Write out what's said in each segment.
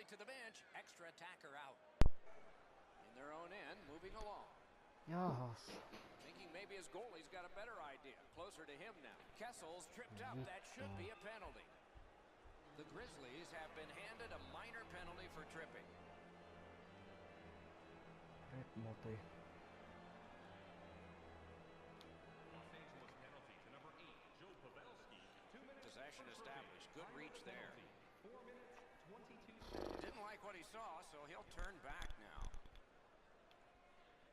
Goalie to the bench. Extra attacker out. In their own end, moving along. Jahas. Thinking maybe his goalie's got a better idea. Closer to him now. Kessel's tripped up. That should be a penalty. The Grizzlies have been handed a minor penalty for tripping. Red Moti. Possession established. Good reach there. Didn't like what he saw, so he'll turn back now.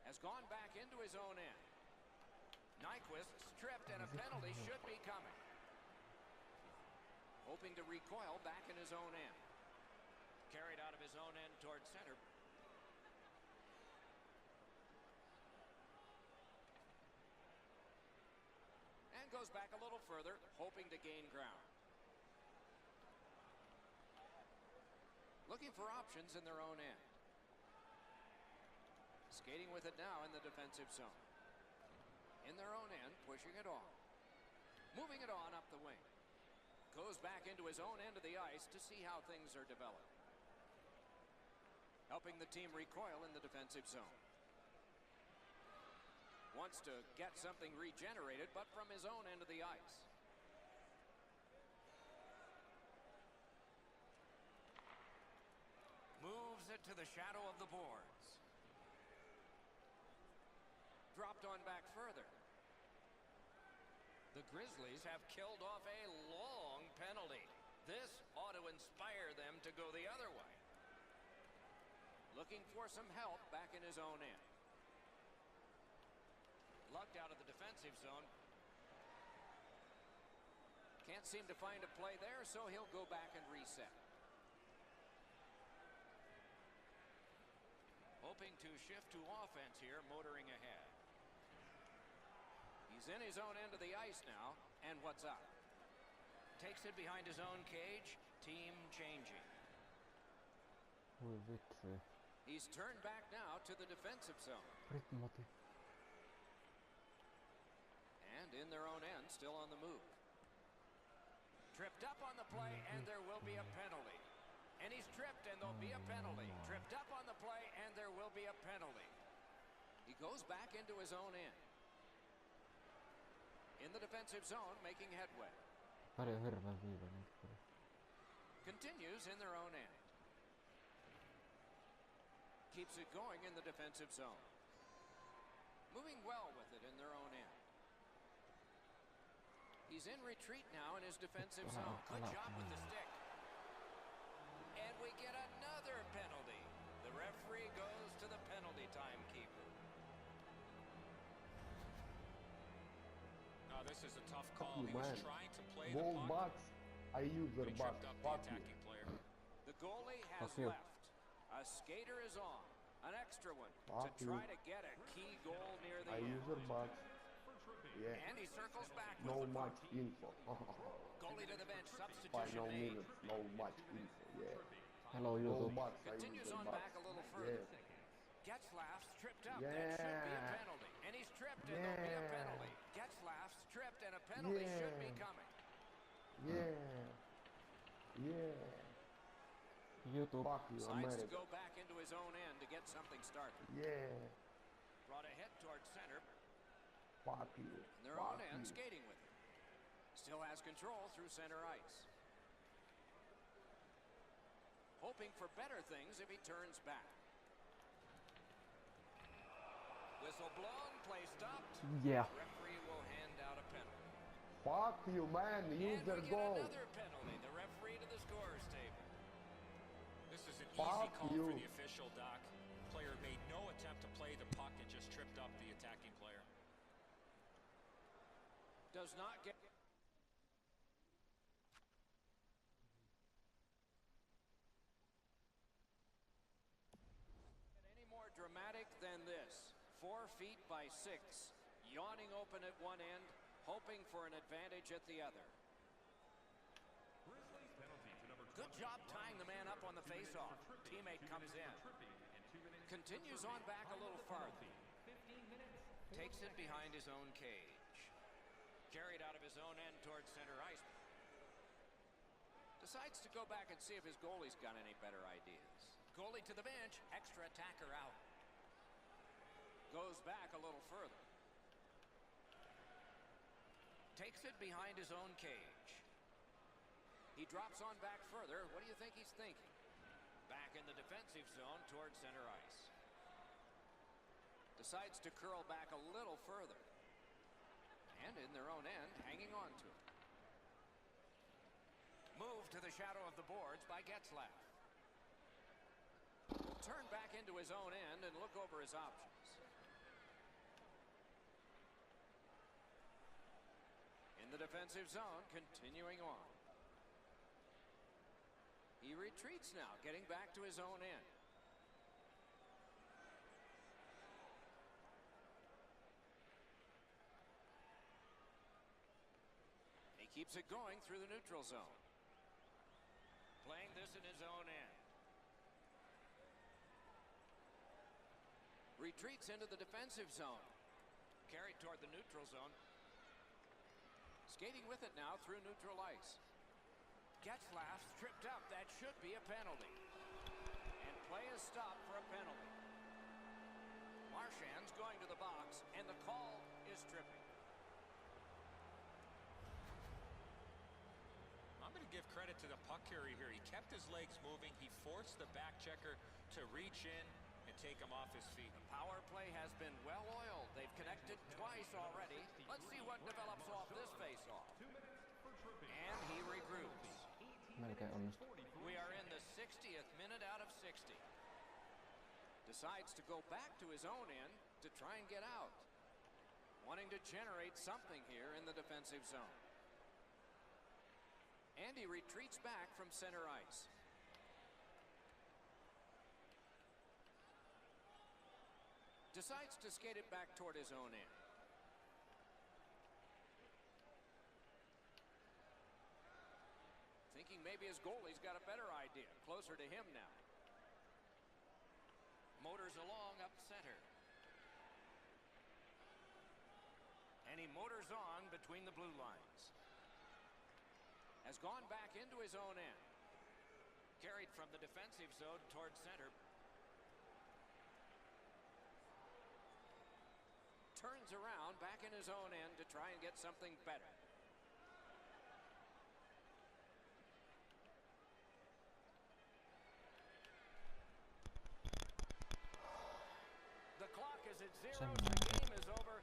Has gone back into his own end. Nyquist's tripped and a penalty should be coming. Hoping to recoil back in his own end. Carried out of his own end towards center. And goes back a little further, hoping to gain ground. Looking for options in their own end. Skating with it now in the defensive zone. In their own end, pushing it on. Moving it on up the wing. Goes back into his own end of the ice to see how things are developing. Helping the team recoil in the defensive zone. Wants to get something regenerated, but from his own end of the ice. Moves it to the shadow of the boards. Dropped on back further. The Grizzlies have killed off a long penalty. This ought to inspire them to go the other way. Looking for some help back in his own end. Lucked out of the defensive zone. Can't seem to find a play there, so he'll go back and reset. Hoping to shift to offense here, motoring ahead. He's in his own end of the ice now, and what's up? Takes it behind his own cage, team changing. He's turned back now to the defensive zone. And in their own end, still on the move. Tripped up on the play, and there will be a penalty. And he's tripped, and there'll be a penalty. Tripped up on the play, and there will be a penalty. He goes back into his own end. In the defensive zone, making headway. Continues in their own end. Keeps it going in the defensive zone. Moving well with it in their own end. He's in retreat now in his defensive zone. Good job with the stick. And we get another penalty. The referee goes to the penalty timekeeper. Oh, this is a tough call. He was trying to play the puck. Box. I use the box. The attacking player. The goalie has left. A skater is on. An extra one to try to get a key goal near the I use the box. Yeah. And he circles back. No much info. Goalie to the bench. By Substitution no made. minutes. No much info. Yeah. Hello, No YouTube. box. I use Continues the on box. back a little further. Yeah. Getzlaf's tripped up. Yeah. That should be a penalty. And he's tripped, and there'll be a penalty. Getzlaf's tripped, and a penalty should be coming. Yeah. Yeah. YouTube. Fuck you, Decides to America. go back into his own end to get something started. Yeah. Brought ahead towards center. Fuck you. In their Fuck own end, you. skating with it. Still has control through center ice. Hoping for better things if he turns back. Whistle blown, play stopped. Yeah. Referee will hand out a penalty. Fuck you, man. Use And their we get goal. another penalty. The referee to the scorer's table. This is an easy Fuck call you. for the official, Doc. Player made no attempt to play the puck and just tripped up the attacking player. Does not get... any more dramatic than this. 4 feet by 6. Yawning open at one end. Hoping for an advantage at the other. Good job tying the man up on the faceoff. Teammate comes in. Continues on back a little farther. Takes it behind his own cage. Carried out of his own end towards center ice. Decides to go back and see if his goalie's got any better ideas. Goalie to the bench. Extra attacker out. Goes back a little further. Takes it behind his own cage. He drops on back further. What do you think he's thinking? Back in the defensive zone towards center ice. Decides to curl back a little further. And in their own end, hanging on to it. Move to the shadow of the boards by Getzlaf. Will turn back into his own end and look over his options. In the defensive zone, continuing on. He retreats now, getting back to his own end. He keeps it going through the neutral zone. Playing this in his own end. Retreats into the defensive zone. Carried toward the neutral zone. Skating with it now through neutral ice. Getzlaf tripped up. That should be a penalty. And play is stopped for a penalty. Marchand's going to the box, and the call is tripping. I'm going to give credit to the puck carrier here. He kept his legs moving. He forced the back checker to reach in and take him off his feet. The power play has been well oiled. They've connected twice already. Let's see what develops off this face-off. And he regroups. Melkein onnistu. We are in the 60th minute out of 60. Decides to go back to his own end to try and get out. Wanting to generate something here in the defensive zone. And he retreats back from center ice. Decides to skate it back toward his own end. Thinking maybe his goalie's got a better idea. Closer to him now. Motors along up center. And he motors on between the blue lines. Has gone back into his own end. Carried from the defensive zone towards center. Turns around back in his own end to try and get something better. The clock is at 0. The game is over.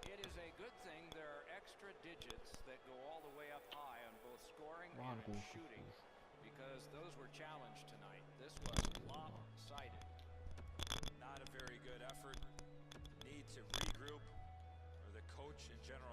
It is a good thing there are extra digits that go all the way up high on both scoring and shooting, because those were challenged tonight. This was lopsided. Not a very good effort. Need to regroup, or the coach and general